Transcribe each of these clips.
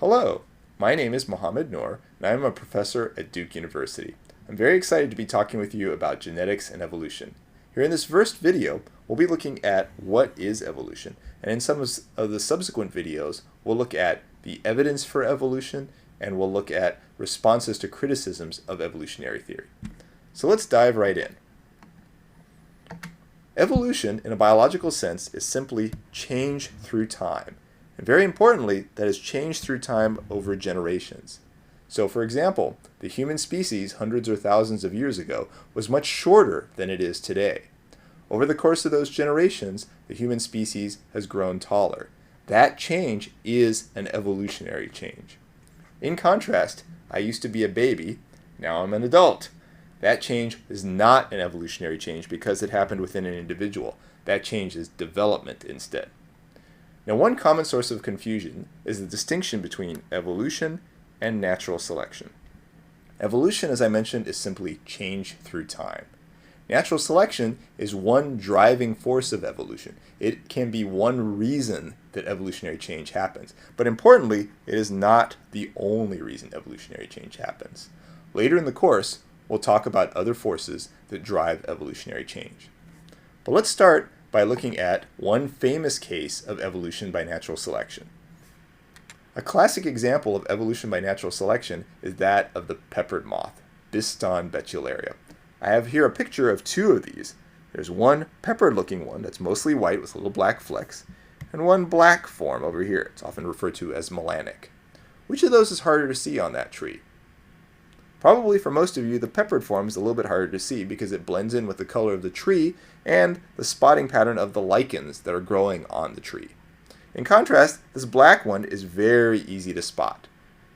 Hello, my name is Mohamed Noor, and I am a professor at Duke University. I'm very excited to be talking with you about genetics and evolution. Here in this first video, we'll be looking at what is evolution, and in some of the subsequent videos, we'll look at the evidence for evolution, and we'll look at responses to criticisms of evolutionary theory. So let's dive right in. Evolution, in a biological sense, is simply change through time. And very importantly, that is change through time over generations. So for example, the human species hundreds or thousands of years ago was much shorter than it is today. Over the course of those generations, the human species has grown taller. That change is an evolutionary change. In contrast, I used to be a baby, now I'm an adult. That change is not an evolutionary change because it happened within an individual. That change is development instead. Now, one common source of confusion is the distinction between evolution and natural selection. Evolution, as I mentioned, is simply change through time. Natural selection is one driving force of evolution. It can be one reason that evolutionary change happens. But importantly, it is not the only reason evolutionary change happens. Later in the course, we'll talk about other forces that drive evolutionary change. But let's start by looking at one famous case of evolution by natural selection. A classic example of evolution by natural selection is that of the peppered moth, Biston betularia. I have here a picture of two of these. There's one peppered-looking one that's mostly white with little black flecks, and one black form over here. It's often referred to as melanic. Which of those is harder to see on that tree? Probably for most of you, the peppered form is a little bit harder to see because it blends in with the color of the tree and the spotting pattern of the lichens that are growing on the tree. In contrast, this black one is very easy to spot.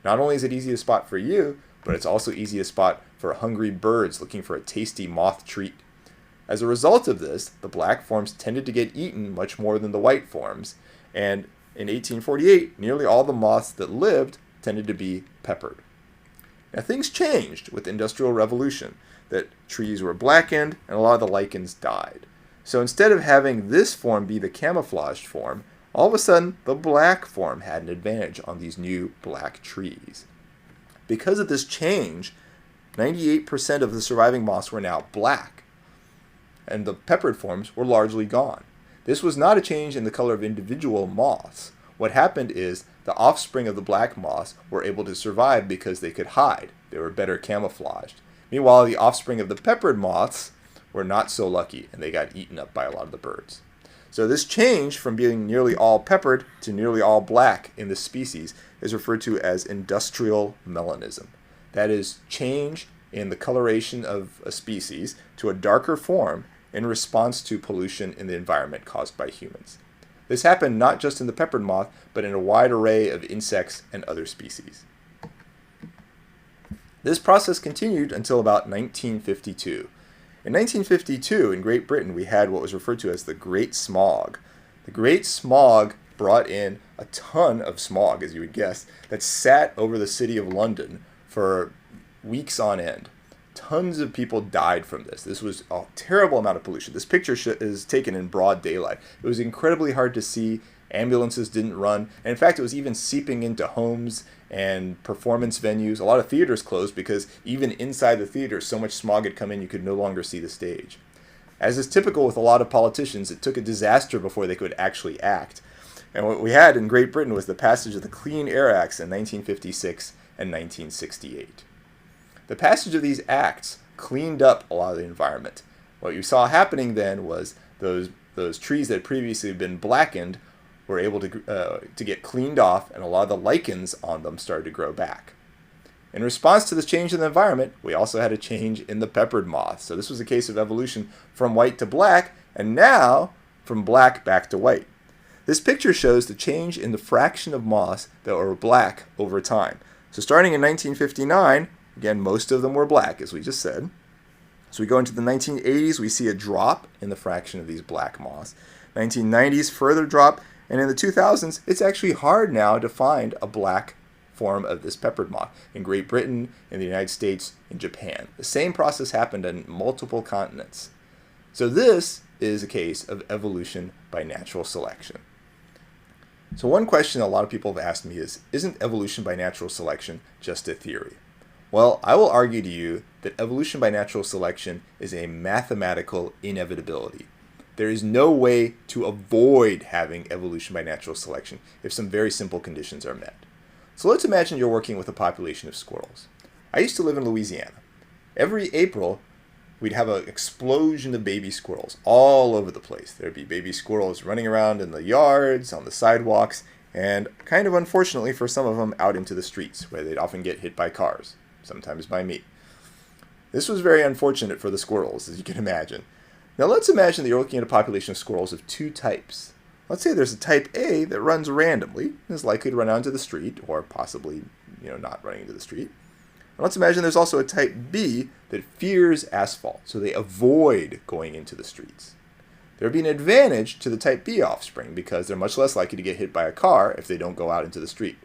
Not only is it easy to spot for you, but it's also easy to spot for hungry birds looking for a tasty moth treat. As a result of this, the black forms tended to get eaten much more than the white forms, and in 1848, nearly all the moths that lived tended to be peppered. Now things changed with the Industrial Revolution, that trees were blackened and a lot of the lichens died. So instead of having this form be the camouflaged form, all of a sudden the black form had an advantage on these new black trees. Because of this change, 98% of the surviving moths were now black, and the peppered forms were largely gone. This was not a change in the color of individual moths. What happened is the offspring of the black moths were able to survive because they could hide. They were better camouflaged. Meanwhile, the offspring of the peppered moths were not so lucky, and they got eaten up by a lot of the birds. So this change from being nearly all peppered to nearly all black in this species is referred to as industrial melanism. That is change in the coloration of a species to a darker form in response to pollution in the environment caused by humans. This happened not just in the peppered moth, but in a wide array of insects and other species. This process continued until about 1952. In 1952, in Great Britain, we had what was referred to as the Great Smog. The Great Smog brought in a ton of smog, as you would guess, that sat over the city of London for weeks on end. Tons of people died from this. This was a terrible amount of pollution. This picture is taken in broad daylight. It was incredibly hard to see. Ambulances didn't run. And in fact, it was even seeping into homes and performance venues. A lot of theaters closed because even inside the theater, so much smog had come in you could no longer see the stage. As is typical with a lot of politicians, it took a disaster before they could actually act. And what we had in Great Britain was the passage of the Clean Air Acts in 1956 and 1968. The passage of these acts cleaned up a lot of the environment. What you saw happening then was those trees that had previously been blackened were able to get cleaned off, and a lot of the lichens on them started to grow back. In response to this change in the environment, we also had a change in the peppered moth. So this was a case of evolution from white to black, and now from black back to white. This picture shows the change in the fraction of moths that were black over time. So starting in 1959, again, most of them were black, as we just said. So we go into the 1980s, we see a drop in the fraction of these black moths. 1990s, further drop, and in the 2000s, it's actually hard now to find a black form of this peppered moth in Great Britain, in the United States, in Japan. The same process happened on multiple continents. So this is a case of evolution by natural selection. So one question a lot of people have asked me is, isn't evolution by natural selection just a theory? Well, I will argue to you that evolution by natural selection is a mathematical inevitability. There is no way to avoid having evolution by natural selection if some very simple conditions are met. So let's imagine you're working with a population of squirrels. I used to live in Louisiana. Every April, we'd have an explosion of baby squirrels all over the place. There'd be baby squirrels running around in the yards, on the sidewalks, and kind of unfortunately for some of them, out into the streets, where they'd often get hit by cars, sometimes by me. This was very unfortunate for the squirrels, as you can imagine. Now let's imagine that you're looking at a population of squirrels of two types. Let's say there's a type A that runs randomly and is likely to run out into the street, or possibly, not running into the street. And let's imagine there's also a type B that fears asphalt, so they avoid going into the streets. There would be an advantage to the type B offspring because they're much less likely to get hit by a car if they don't go out into the street.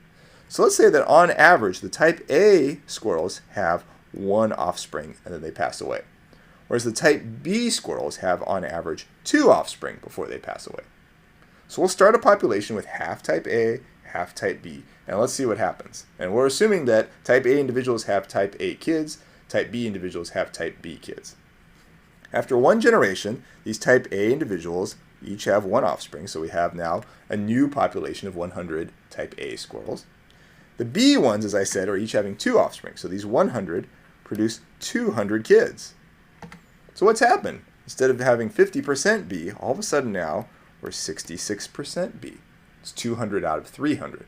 So let's say that on average, the type A squirrels have one offspring and then they pass away, whereas the type B squirrels have on average two offspring before they pass away. So we'll start a population with half type A, half type B, and let's see what happens. And we're assuming that type A individuals have type A kids, type B individuals have type B kids. After one generation, these type A individuals each have one offspring, so we have now a new population of 100 type A squirrels. The B ones, as I said, are each having two offspring, so these 100 produce 200 kids. So what's happened? Instead of having 50% B, all of a sudden now we're 66% B. It's 200 out of 300.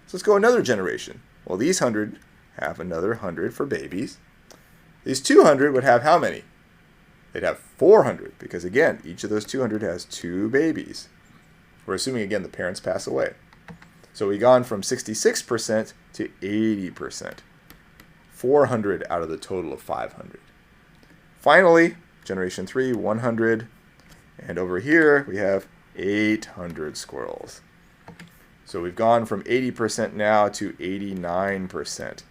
So let's go another generation. Well, these 100 have another 100 for babies. These 200 would have how many? They'd have 400 because, again, each of those 200 has two babies. We're assuming, again, the parents pass away. So we've gone from 66% to 80%. 400 out of the total of 500. Finally, generation 3, 100. And over here, we have 800 squirrels. So we've gone from 80% now to 89%.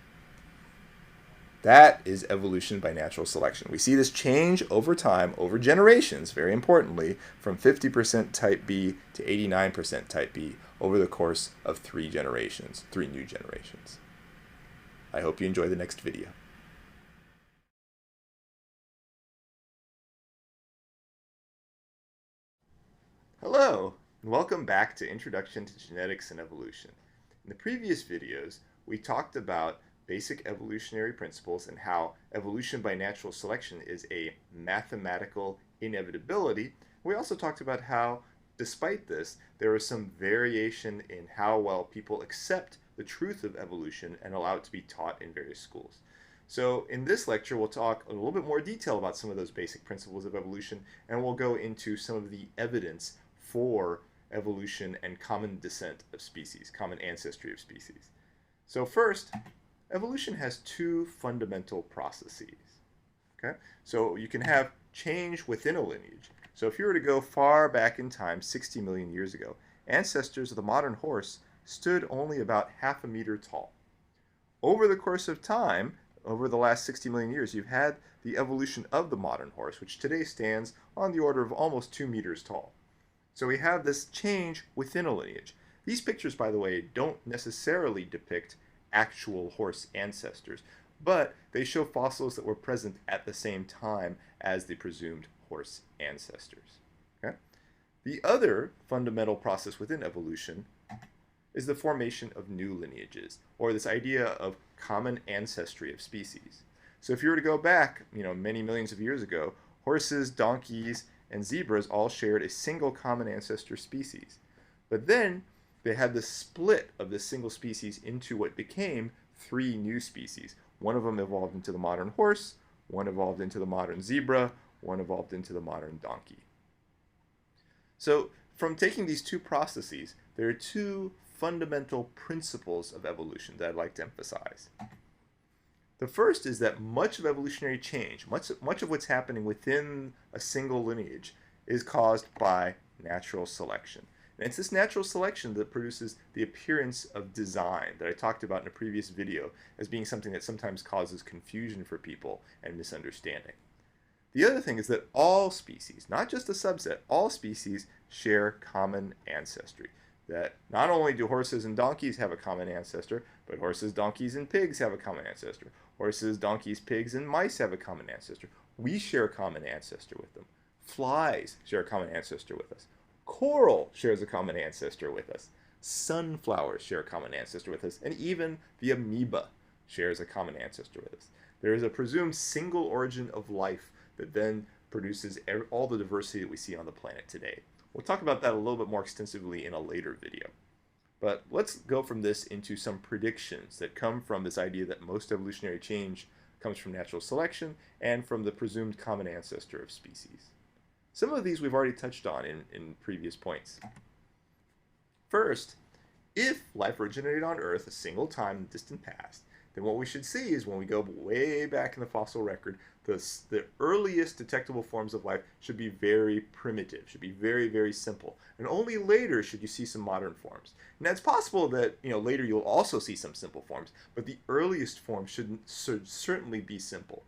That is evolution by natural selection. We see this change over time, over generations, very importantly, from 50% type B to 89% type B over the course of 3 new generations. I hope you enjoy the next video. Hello, and welcome back to Introduction to Genetics and Evolution. In the previous videos, we talked about basic evolutionary principles and how evolution by natural selection is a mathematical inevitability. We also talked about how, despite this, there is some variation in how well people accept the truth of evolution and allow it to be taught in various schools. So in this lecture, we'll talk a little bit more detail about some of those basic principles of evolution, and we'll go into some of the evidence for evolution and common descent of species, common ancestry of species. So first, evolution has 2 fundamental processes. Okay? So you can have change within a lineage. So if you were to go far back in time, 60 million years ago, ancestors of the modern horse stood only about half a meter tall. Over the course of time, over the last 60 million years, you've had the evolution of the modern horse, which today stands on the order of almost 2 meters tall. So we have this change within a lineage. These pictures, by the way, don't necessarily depict actual horse ancestors, but they show fossils that were present at the same time as the presumed horse ancestors. Okay? The other fundamental process within evolution is the formation of new lineages, or this idea of common ancestry of species. So if you were to go back, many millions of years ago, horses, donkeys, and zebras all shared a single common ancestor species. But then they had the split of this single species into what became 3 new species. One of them evolved into the modern horse, one evolved into the modern zebra, one evolved into the modern donkey. So from taking these 2 processes, there are 2 fundamental principles of evolution that I'd like to emphasize. The first is that much of evolutionary change, much of what's happening within a single lineage, is caused by natural selection. And it's this natural selection that produces the appearance of design that I talked about in a previous video as being something that sometimes causes confusion for people and misunderstanding. The other thing is that all species, not just a subset, all species share common ancestry. that not only do horses and donkeys have a common ancestor, but horses, donkeys, and pigs have a common ancestor. Horses, donkeys, pigs, and mice have a common ancestor. We share a common ancestor with them. Flies share a common ancestor with us. Coral shares a common ancestor with us. Sunflowers share a common ancestor with us. And even the amoeba shares a common ancestor with us. There is a presumed single origin of life that then produces all the diversity that we see on the planet today. We'll talk about that a little bit more extensively in a later video. But let's go from this into some predictions that come from this idea that most evolutionary change comes from natural selection and from the presumed common ancestor of species. Some of these we've already touched on in previous points. First, if life originated on Earth a single time in the distant past, then what we should see is when we go way back in the fossil record, the earliest detectable forms of life should be very primitive, should be very, very simple. And only later should you see some modern forms. Now it's possible that later you'll also see some simple forms, but the earliest form should certainly be simple.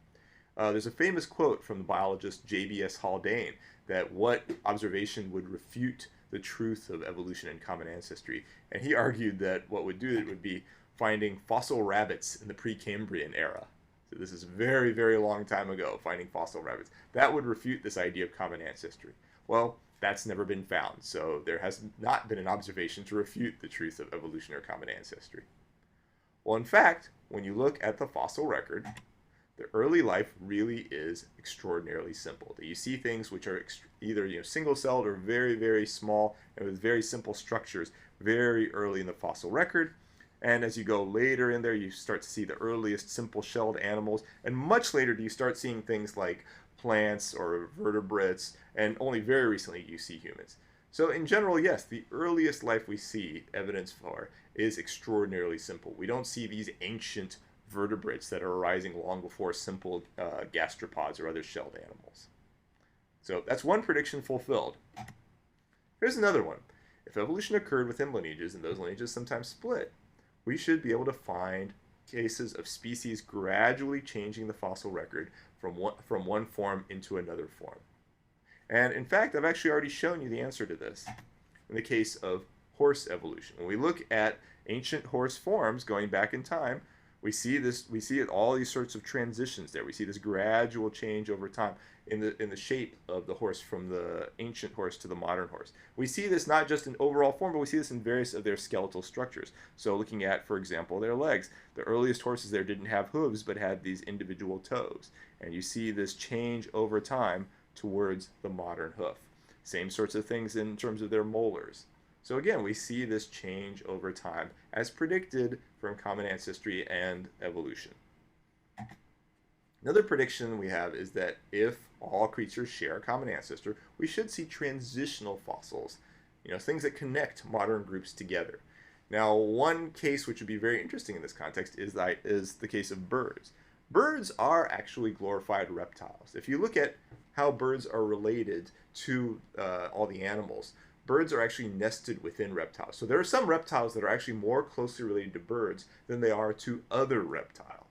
There's a famous quote from the biologist J.B.S. Haldane that what observation would refute the truth of evolution and common ancestry. And he argued that what would do it would be finding fossil rabbits in the Precambrian era. So this is a very, very long time ago, finding fossil rabbits. That would refute this idea of common ancestry. Well, that's never been found, so there has not been an observation to refute the truth of evolution or common ancestry. Well, in fact, when you look at the fossil record, the early life really is extraordinarily simple. That you see things which are either single-celled or very, very small and with very simple structures very early in the fossil record. And as you go later in there, you start to see the earliest simple-shelled animals. And much later do you start seeing things like plants or vertebrates. And only very recently you see humans. So in general, yes, the earliest life we see evidence for is extraordinarily simple. We don't see these ancient vertebrates that are arising long before simple gastropods or other shelled animals. So that's one prediction fulfilled. Here's another one. If evolution occurred within lineages, and those lineages sometimes split, we should be able to find cases of species gradually changing the fossil record from one form into another form. And in fact, I've actually already shown you the answer to this in the case of horse evolution. When we look at ancient horse forms going back in time, we see all these sorts of transitions there. We see this gradual change over time in the shape of the horse from the ancient horse to the modern horse. We see this not just in overall form, but we see this in various of their skeletal structures. So looking at, for example, their legs. The earliest horses there didn't have hooves, but had these individual toes. And you see this change over time towards the modern hoof. Same sorts of things in terms of their molars. So again, we see this change over time as predicted from common ancestry and evolution. Another prediction we have is that if all creatures share a common ancestor, we should see transitional fossils, things that connect modern groups together. Now, one case which would be very interesting in this context is the case of birds. Birds are actually glorified reptiles. If you look at how birds are related to all the animals, birds are actually nested within reptiles. So there are some reptiles that are actually more closely related to birds than they are to other reptiles.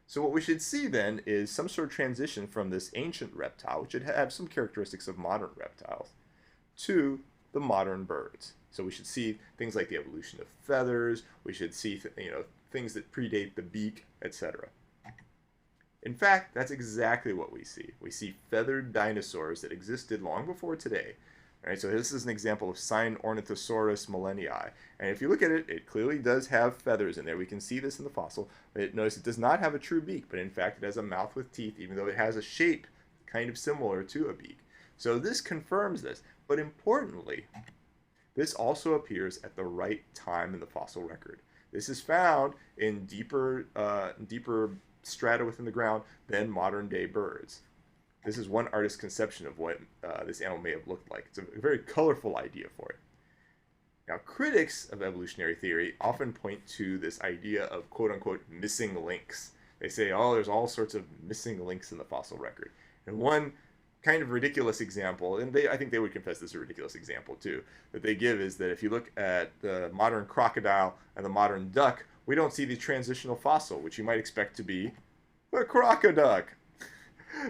So what we should see then is some sort of transition from this ancient reptile, which would have some characteristics of modern reptiles, to the modern birds. So we should see things like the evolution of feathers. We should see things that predate the beak, etc. In fact, that's exactly what we see. We see feathered dinosaurs that existed long before today. Right, so this is an example of Ornithosaurus millenniae. And if you look at it, it clearly does have feathers in there. We can see this in the fossil. Notice it does not have a true beak, but in fact it has a mouth with teeth, even though it has a shape kind of similar to a beak. So this confirms this. But importantly, this also appears at the right time in the fossil record. This is found in deeper strata within the ground than modern day birds. This is one artist's conception of what this animal may have looked like. It's a very colorful idea for it. Now, critics of evolutionary theory often point to this idea of quote-unquote missing links. They say, oh, there's all sorts of missing links in the fossil record. And one kind of ridiculous example, and I think they would confess this is a ridiculous example too, that they give is that if you look at the modern crocodile and the modern duck, we don't see the transitional fossil, which you might expect to be a crocoduck.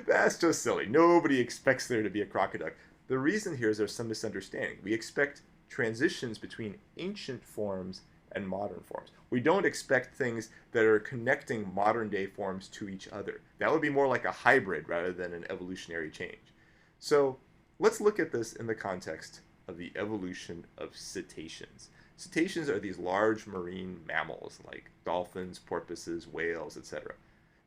That's just silly. Nobody expects there to be a crocoduck. The reason here is there's some misunderstanding. We expect transitions between ancient forms and modern forms. We don't expect things that are connecting modern day forms to each other. That would be more like a hybrid rather than an evolutionary change. So let's look at this in the context of the evolution of cetaceans. Cetaceans are these large marine mammals like dolphins, porpoises, whales, etc.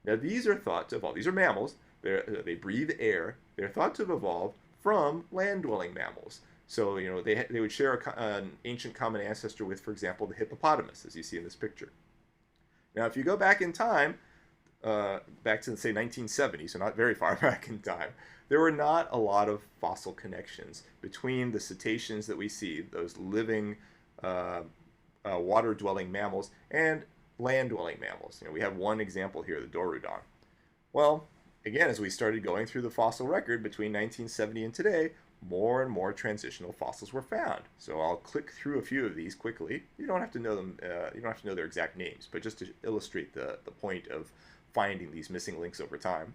Now these are thought to evolve. These are mammals. They breathe air. They're thought to have evolved from land-dwelling mammals. So, they would share an ancient common ancestor with, for example, the hippopotamus, as you see in this picture. Now, if you go back in time, back to, say, 1970, so not very far back in time, there were not a lot of fossil connections between the cetaceans that we see, those living water-dwelling mammals, and land-dwelling mammals. We have one example here, the Dorudon. Well, again, as we started going through the fossil record between 1970 and today, more and more transitional fossils were found. So I'll click through a few of these quickly. You don't have to know them. You don't have to know their exact names, but just to illustrate the point of finding these missing links over time.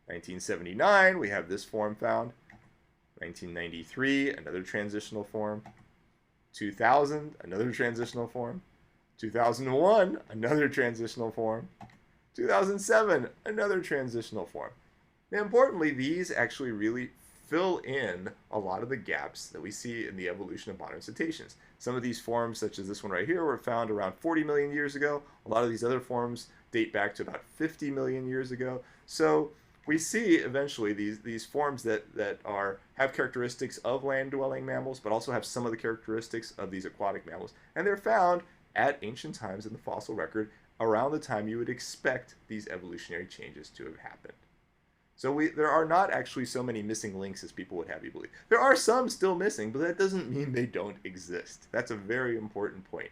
1979, we have this form found. 1993, another transitional form. 2000, another transitional form. 2001, another transitional form. 2007, another transitional form. Now, importantly, these actually really fill in a lot of the gaps that we see in the evolution of modern cetaceans. Some of these forms, such as this one right here, were found around 40 million years ago. A lot of these other forms date back to about 50 million years ago. So we see eventually these forms that have characteristics of land-dwelling mammals, but also have some of the characteristics of these aquatic mammals. And they're found at ancient times in the fossil record around the time you would expect these evolutionary changes to have happened. So there are not actually so many missing links as people would have you believe. There are some still missing, but that doesn't mean they don't exist. That's a very important point.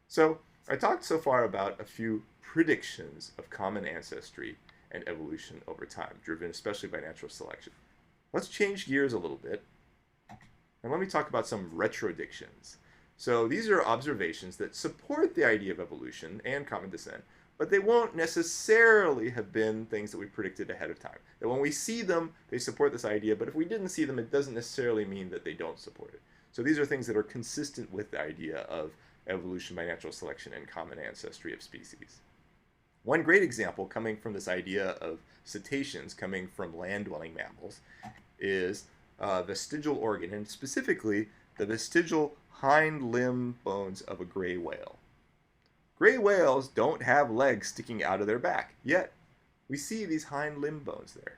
So I talked so far about a few predictions of common ancestry and evolution over time, driven especially by natural selection. Let's change gears a little bit, and let me talk about some retrodictions. So these are observations that support the idea of evolution and common descent, but they won't necessarily have been things that we predicted ahead of time. That when we see them, they support this idea, but if we didn't see them, it doesn't necessarily mean that they don't support it. So these are things that are consistent with the idea of evolution by natural selection and common ancestry of species. One great example coming from this idea of cetaceans coming from land-dwelling mammals is vestigial organ, and specifically the vestigial hind limb bones of a gray whale. Gray whales don't have legs sticking out of their back, yet we see these hind limb bones there.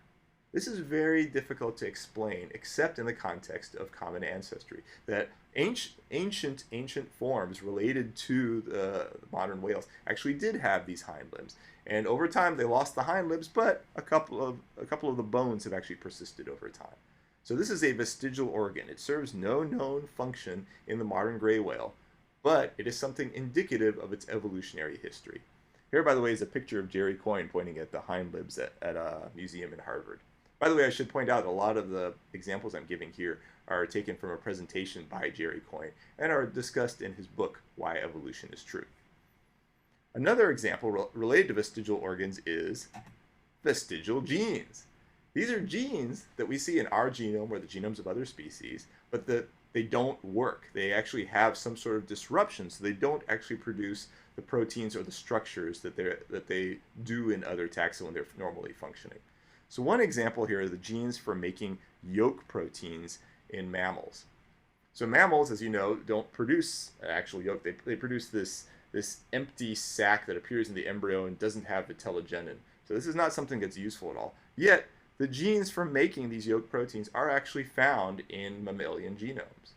This is very difficult to explain, except in the context of common ancestry, that ancient forms related to the modern whales actually did have these hind limbs. And over time, they lost the hind limbs, but a couple of the bones have actually persisted over time. So this is a vestigial organ. It serves no known function in the modern gray whale, but it is something indicative of its evolutionary history. Here, by the way, is a picture of Jerry Coyne pointing at the hind limbs at a museum in Harvard. By the way, I should point out a lot of the examples I'm giving here are taken from a presentation by Jerry Coyne and are discussed in his book, Why Evolution is True. Another example related to vestigial organs is vestigial genes. These are genes that we see in our genome or the genomes of other species, but they don't work. They actually have some sort of disruption, so they don't actually produce the proteins or the structures that they do in other taxa when they're normally functioning. So one example here are the genes for making yolk proteins in mammals. So mammals, as you know, don't produce actual yolk. They produce this empty sac that appears in the embryo and doesn't have the telogenin. So this is not something that's useful at all. Yet, the genes for making these yolk proteins are actually found in mammalian genomes.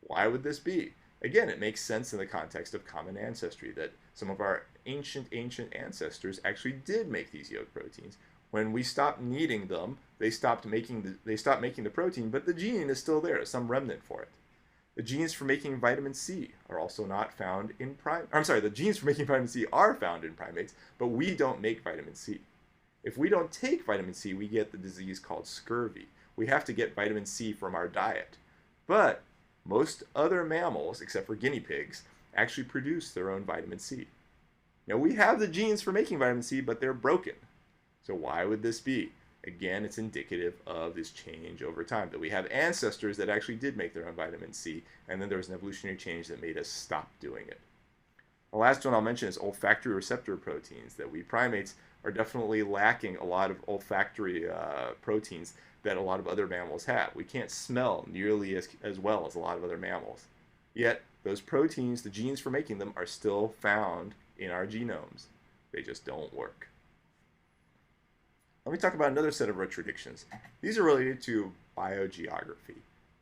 Why would this be? Again, it makes sense in the context of common ancestry that some of our ancient ancestors actually did make these yolk proteins. When we stopped needing them, they stopped making the protein, but the gene is still there, some remnant for it. The genes for making vitamin C are also not found in the genes for making vitamin C are found in primates, but we don't make vitamin C. If we don't take vitamin C, we get the disease called scurvy. We have to get vitamin C from our diet. But most other mammals, except for guinea pigs, actually produce their own vitamin C. Now, we have the genes for making vitamin C, but they're broken. So why would this be? Again, it's indicative of this change over time, that we have ancestors that actually did make their own vitamin C, and then there was an evolutionary change that made us stop doing it. The last one I'll mention is olfactory receptor proteins, that we primates are definitely lacking a lot of olfactory proteins that a lot of other mammals have. We can't smell nearly as well as a lot of other mammals. Yet, those proteins, the genes for making them, are still found in our genomes. They just don't work. Let me talk about another set of retrodictions. These are related to biogeography,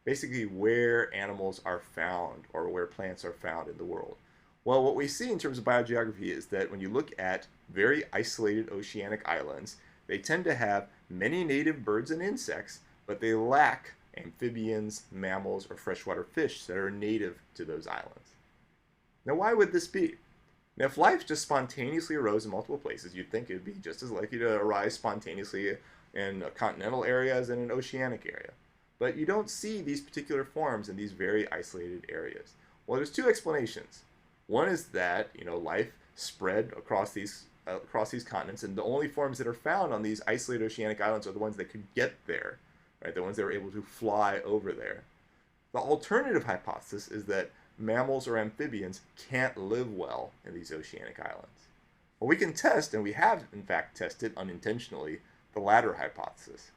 basically where animals are found or where plants are found in the world. Well, what we see in terms of biogeography is that when you look at very isolated oceanic islands, they tend to have many native birds and insects, but they lack amphibians, mammals, or freshwater fish that are native to those islands. Now, why would this be? Now, if life just spontaneously arose in multiple places, you'd think it would be just as likely to arise spontaneously in a continental area as in an oceanic area. But you don't see these particular forms in these very isolated areas. Well, there's two explanations. One is that, life spread across these continents, and the only forms that are found on these isolated oceanic islands are the ones that could get there, right? The ones that were able to fly over there. The alternative hypothesis is that mammals or amphibians can't live well in these oceanic islands. Well, we can test, and we have in fact tested unintentionally, the latter hypothesis.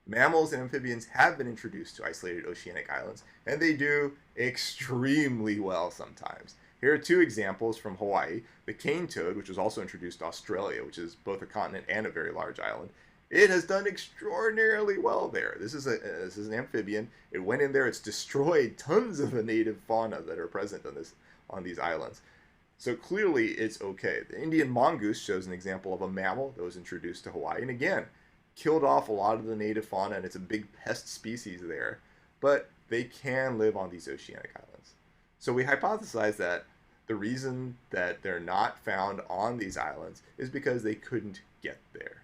Mammals and amphibians have been introduced to isolated oceanic islands, and they do extremely well sometimes. Here are two examples from Hawaii. The cane toad, which was also introduced to Australia, which is both a continent and a very large island. It has done extraordinarily well there. This is an amphibian. It went in there. It's destroyed tons of the native fauna that are present on these islands. So clearly, it's okay. The Indian mongoose shows an example of a mammal that was introduced to Hawaii, and again, killed off a lot of the native fauna, and it's a big pest species there. But they can live on these oceanic islands. So we hypothesize that the reason that they're not found on these islands is because they couldn't get there.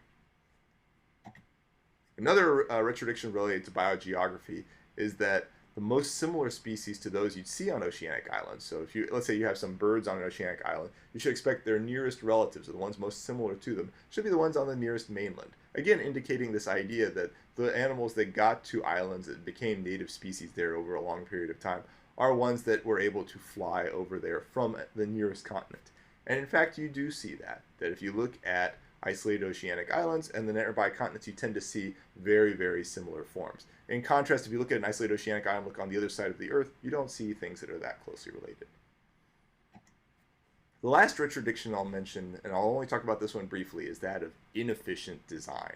Another retrodiction related to biogeography is that the most similar species to those you'd see on oceanic islands. So let's say you have some birds on an oceanic island, you should expect their nearest relatives, or the ones most similar to them, should be the ones on the nearest mainland. Again, indicating this idea that the animals that got to islands that became native species there over a long period of time are ones that were able to fly over there from the nearest continent. And in fact, you do see that if you look at isolated oceanic islands and the nearby continents, you tend to see very, very similar forms. In contrast, if you look at an isolated oceanic island, look on the other side of the Earth, you don't see things that are that closely related. The last retrodiction I'll mention, and I'll only talk about this one briefly, is that of inefficient design.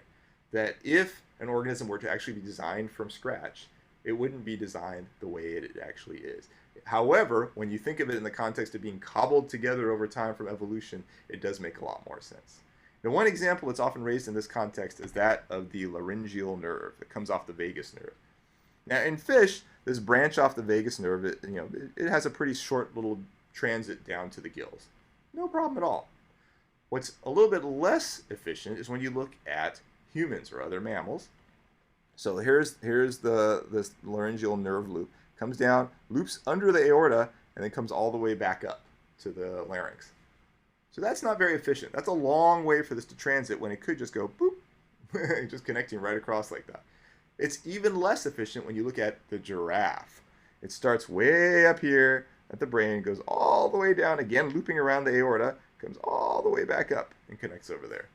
That if an organism were to actually be designed from scratch, it wouldn't be designed the way it actually is. However, when you think of it in the context of being cobbled together over time from evolution, it does make a lot more sense. Now, one example that's often raised in this context is that of the laryngeal nerve that comes off the vagus nerve. Now, in fish, this branch off the vagus nerve, it has a pretty short little transit down to the gills. No problem at all. What's a little bit less efficient is when you look at humans or other mammals. So here's this laryngeal nerve loop. Comes down, loops under the aorta, and then comes all the way back up to the larynx. So that's not very efficient. That's a long way for this to transit when it could just go boop, just connecting right across like that. It's even less efficient when you look at the giraffe. It starts way up here at the brain, goes all the way down, again looping around the aorta, comes all the way back up and connects over there.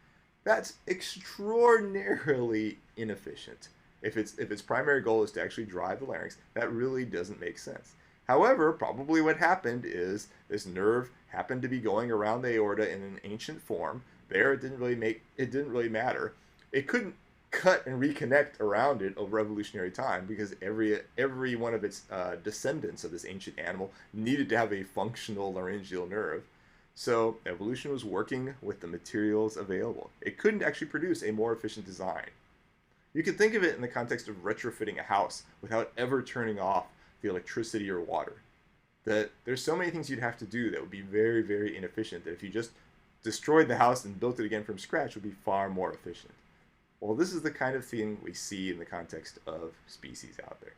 That's extraordinarily inefficient. If its primary goal is to actually drive the larynx, that really doesn't make sense. However, probably what happened is this nerve happened to be going around the aorta in an ancient form. There, it didn't really matter. It couldn't cut and reconnect around it over evolutionary time because every one of its descendants of this ancient animal needed to have a functional laryngeal nerve. So evolution was working with the materials available. It couldn't actually produce a more efficient design. You can think of it in the context of retrofitting a house without ever turning off the electricity or water. That there's so many things you'd have to do that would be very, very inefficient that if you just destroyed the house and built it again from scratch, would be far more efficient. Well, this is the kind of thing we see in the context of species out there.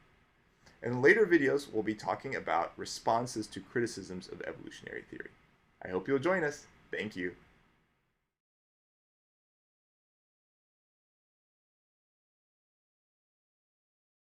In later videos, we'll be talking about responses to criticisms of evolutionary theory. I hope you'll join us. Thank you.